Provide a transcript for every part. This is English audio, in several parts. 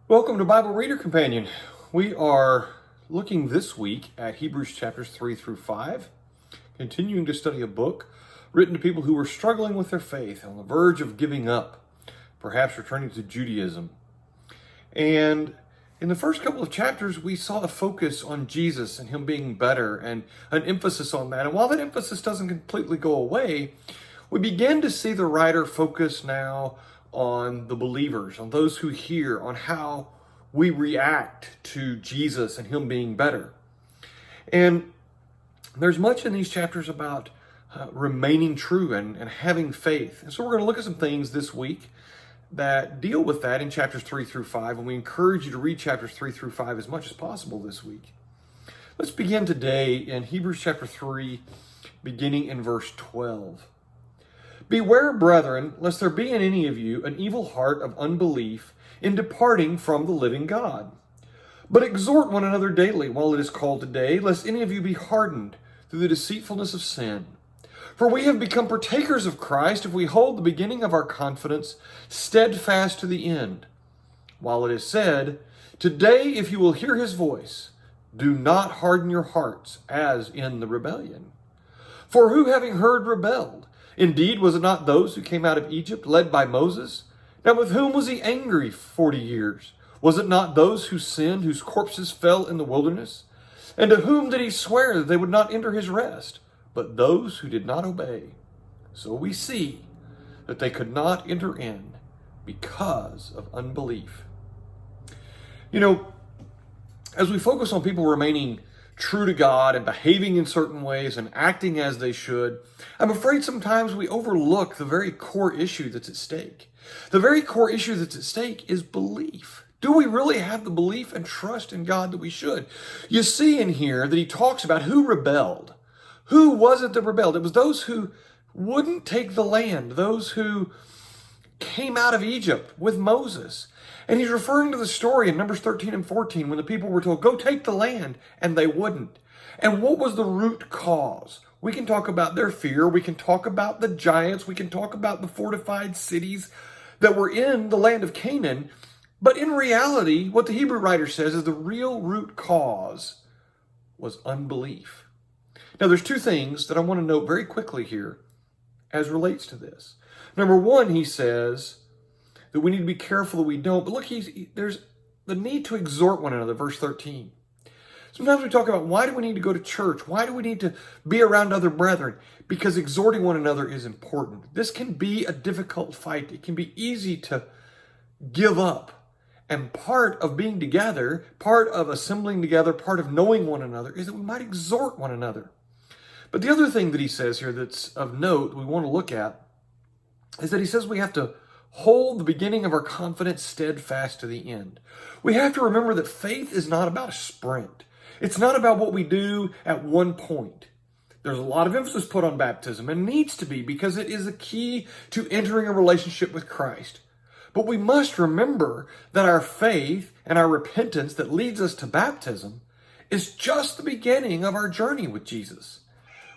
Welcome to Bible Reader Companion. We are looking this week at Hebrews chapters 3 through 5, continuing to study a book written to people who were struggling with their faith, on the verge of giving up, perhaps returning to Judaism. And in the first couple of chapters, we saw a focus on Jesus and Him being better and an emphasis on that. And while that emphasis doesn't completely go away, we begin to see the writer focus now on the believers, on those who hear, on how we react to Jesus and Him being better. And there's much in these chapters about remaining true and having faith. And so we're going to look at some things this week that deal with that in chapters 3 through 5, and we encourage you to read chapters 3 through 5 as much as possible this week. Let's begin today in Hebrews chapter 3, beginning in verse 12. Beware, brethren, lest there be in any of you an evil heart of unbelief in departing from the living God. But exhort one another daily while it is called today, lest any of you be hardened through the deceitfulness of sin. For we have become partakers of Christ if we hold the beginning of our confidence steadfast to the end. While it is said, today if you will hear His voice, do not harden your hearts as in the rebellion. For who having heard rebelled? Indeed, was it not those who came out of Egypt, led by Moses? Now with whom was He angry 40 years? Was it not those who sinned, whose corpses fell in the wilderness? And to whom did He swear that they would not enter His rest? But those who did not obey. So we see that they could not enter in because of unbelief. You know, as we focus on people remaining true to God and behaving in certain ways and acting as they should, I'm afraid sometimes we overlook the very core issue that's at stake. The very core issue that's at stake is belief. Do we really have the belief and trust in God that we should? You see in here that he talks about who rebelled. Who was it that rebelled? It was those who wouldn't take the land, those who came out of Egypt with Moses. And he's referring to the story in Numbers 13 and 14 when the people were told, go take the land, and they wouldn't. And what was the root cause? We can talk about their fear. We can talk about the giants. We can talk about the fortified cities that were in the land of Canaan. But in reality, what the Hebrew writer says is the real root cause was unbelief. Now, there's two things that I want to note very quickly here as relates to this. Number one, he says that we need to be careful that we don't. But look, there's the need to exhort one another, verse 13. Sometimes we talk about why do we need to go to church? Why do we need to be around other brethren? Because exhorting one another is important. This can be a difficult fight. It can be easy to give up. And part of being together, part of assembling together, part of knowing one another is that we might exhort one another. But the other thing that he says here that's of note we want to look at is that he says we have to hold the beginning of our confidence steadfast to the end. We have to remember that faith is not about a sprint. It's not about what we do at one point. There's a lot of emphasis put on baptism, and needs to be, because it is a key to entering a relationship with Christ. But we must remember that our faith and our repentance that leads us to baptism is just the beginning of our journey with Jesus.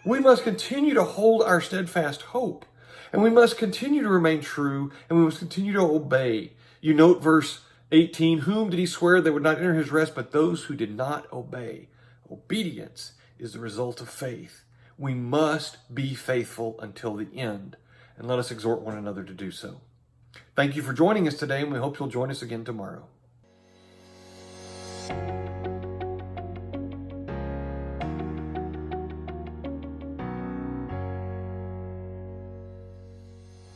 We must continue to hold our steadfast hope, and we must continue to remain true, and we must continue to obey. You note verse 18, whom did he swear they would not enter his rest, but those who did not obey? Obedience is the result of faith. We must be faithful until the end, and let us exhort one another to do so. Thank you for joining us today, and we hope you'll join us again tomorrow.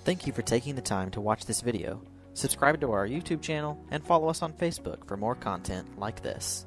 Thank you for taking the time to watch this video. Subscribe to our YouTube channel and follow us on Facebook for more content like this.